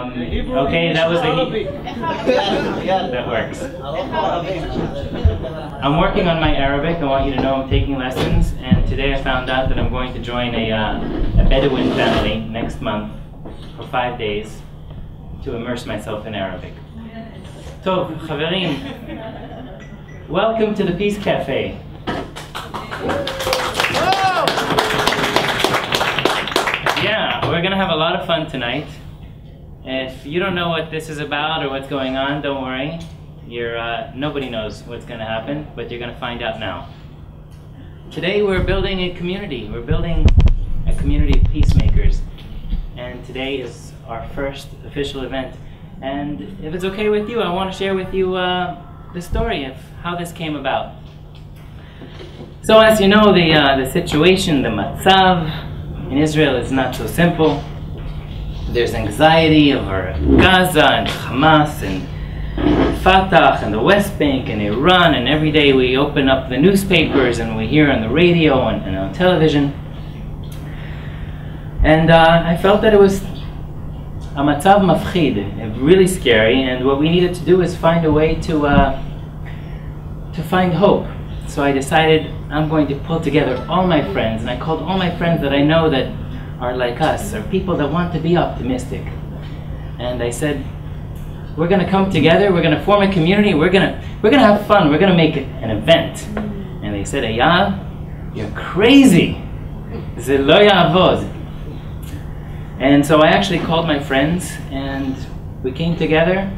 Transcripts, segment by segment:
Okay, that was that works. I'm working on my Arabic. I want you to know I'm taking lessons, and today I found out that I'm going to join a Bedouin family next month for 5 days to immerse myself in Arabic. Tov, Chaverim, welcome to the Peace Café. Yeah, we're gonna have a lot of fun tonight. If you don't know what this is about or what's going on, don't worry. Nobody knows what's gonna happen, but you're gonna find out now. Today we're building a community. We're building a community of peacemakers. And today is our first official event. And if it's okay with you, I want to share with you the story of how this came about. So as you know, the situation, the matzav in Israel is not so simple. There's anxiety over Gaza and Hamas and Fatah and the West Bank and Iran, and every day we open up the newspapers and we hear on the radio and on television. And I felt that it was a matzav mafchid, really scary, and what we needed to do is find a way to find hope. So I decided I'm going to pull together all my friends, and I called all my friends that I know that are like us, or people that want to be optimistic. And I said, we're going to come together, we're going to form a community, we're going to have fun, we're going to make an event. And they said, Eyal, you're crazy. Ze lo ya'avod. And so I actually called my friends, and we came together,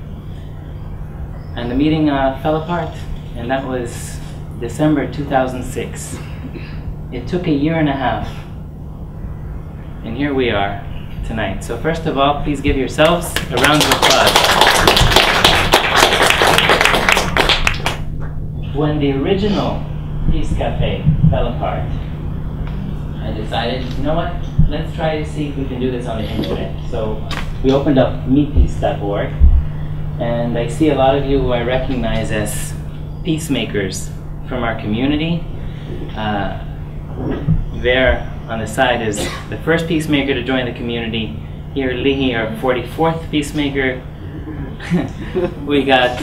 and the meeting fell apart, and that was December 2006. It took a year and a half, and here we are tonight. So first of all, please give yourselves a round of applause. When the original Peace Café fell apart, I decided, you know what? Let's try to see if we can do this on the internet. So we opened up meetpeace.org, and I see a lot of you who I recognize as peacemakers from our community. There on the side is the first peacemaker to join the community. Here, Lihi, our 44th peacemaker. We got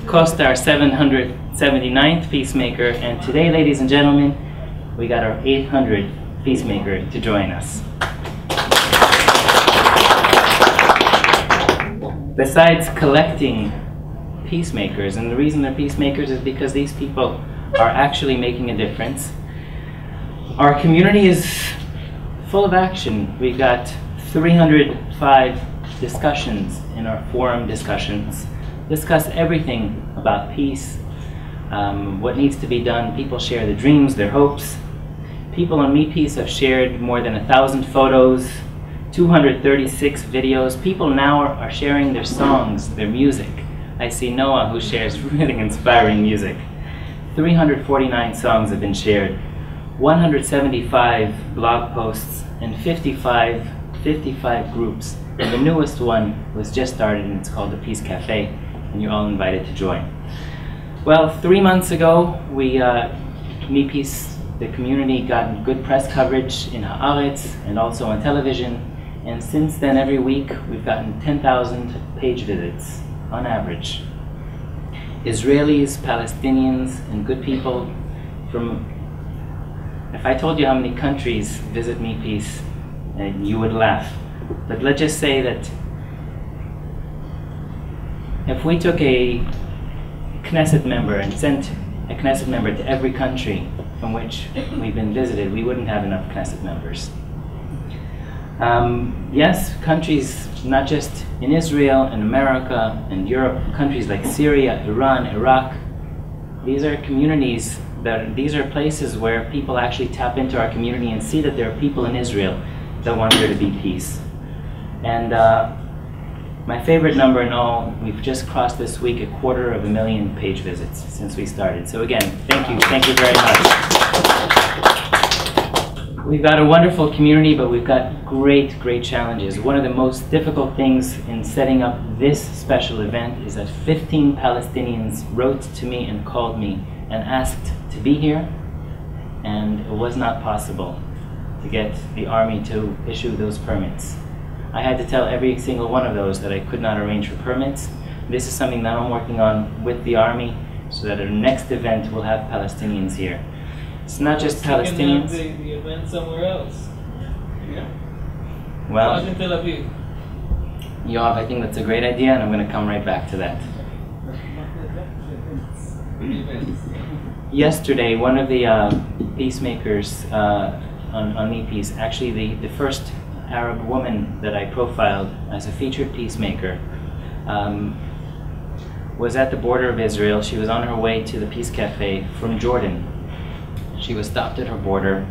Costa, our 779th peacemaker, and today, ladies and gentlemen, we got our 800th peacemaker to join us. Besides collecting peacemakers, and the reason they're peacemakers is because these people are actually making a difference. Our community is full of action. We got 305 discussions in our forum discussions. Discuss everything about peace, what needs to be done. People share their dreams, their hopes. People on MePeace have shared more than 1,000 photos, 236 videos. People now are sharing their songs, their music. I see Noah, who shares really inspiring music. 349 songs have been shared, 175 blog posts, and 55 groups. And the newest one was just started, and it's called the Peace Café, and you're all invited to join. Well, 3 months ago, MePeace, the community, got good press coverage in Haaretz and also on television. And since then, every week, we've gotten 10,000 page visits on average. Israelis, Palestinians, and good people from, if I told you how many countries visit MePeace, you would laugh. But let's just say that if we took a Knesset member and sent a Knesset member to every country from which we've been visited, we wouldn't have enough Knesset members. Yes, countries not just in Israel and America and Europe, countries like Syria, Iran, Iraq, these are communities these are places where people actually tap into our community and see that there are people in Israel that want there to be peace. And my favorite number in all, we've just crossed this week 250,000 page visits since we started. So again, thank you very much. We've got a wonderful community, but we've got great challenges. One of the most difficult things in setting up this special event is that 15 Palestinians wrote to me and called me and asked to be here, and it was not possible to get the army to issue those permits. I had to tell every single one of those that I could not arrange for permits. This is something that I'm working on with the army, so that our next event will have Palestinians here. It's not just Palestinians. You can have the event somewhere else. Yeah. Well, in Tel Aviv. Yoav, I think that's a great idea, and I'm going to come right back to that. Yesterday, one of the peacemakers on Me Peace, actually the first Arab woman that I profiled as a featured peacemaker, was at the border of Israel. She was on her way to the Peace Café from Jordan. She was stopped at her border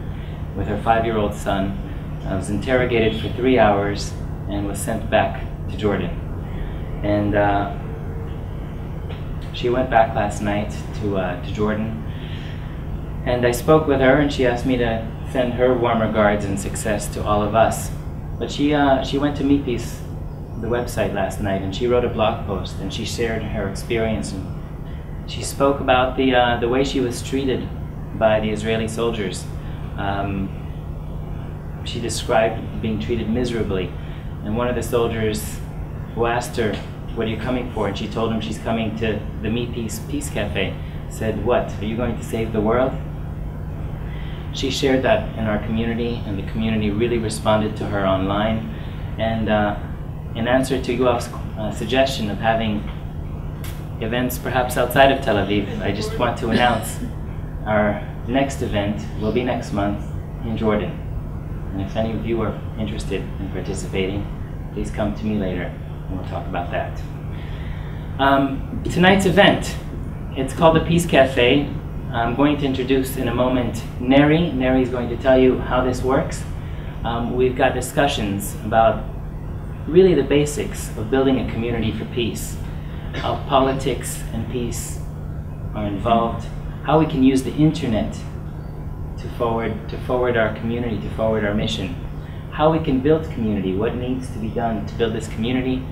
with her 5-year-old son, was interrogated for 3 hours, and was sent back to Jordan. And she went back last night to Jordan. And I spoke with her, and she asked me to send her warm regards and success to all of us. But she went to Me Peace, the website, last night, and she wrote a blog post, and she shared her experience. And she spoke about the way she was treated by the Israeli soldiers. She described being treated miserably. And one of the soldiers who asked her, "What are you coming for?" and she told him she's coming to the Me Peace Peace Café, said, "What, are you going to save the world?" She shared that in our community, and the community really responded to her online. And in answer to Yoav's suggestion of having events perhaps outside of Tel Aviv, I just want to announce our next event will be next month in Jordan. And if any of you are interested in participating, please come to me later and we'll talk about that. Tonight's event, it's called the Peace Café. I'm going to introduce in a moment Neri. Neri is going to tell you how this works. We've got discussions about really the basics of building a community for peace, how politics and peace are involved, how we can use the internet to forward our community, to forward our mission, how we can build community, what needs to be done to build this community,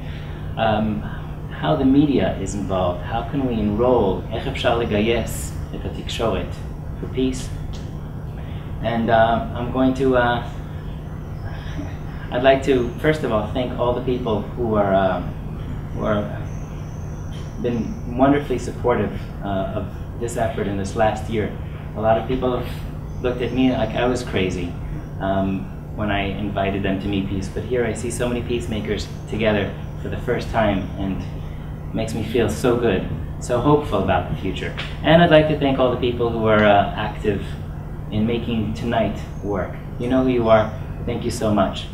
how the media is involved, how can we enroll, איך אפשר לגייס את התקשורת for peace. And I'm going to I'd like to first of all thank all the people who are been wonderfully supportive of this effort in this last year. A lot of people have looked at me like I was crazy when I invited them to Me Peace, but here I see so many peacemakers together for the first time, and it makes me feel so good, so hopeful about the future. And I'd like to thank all the people who are active in making tonight work. You know who you are. Thank you so much.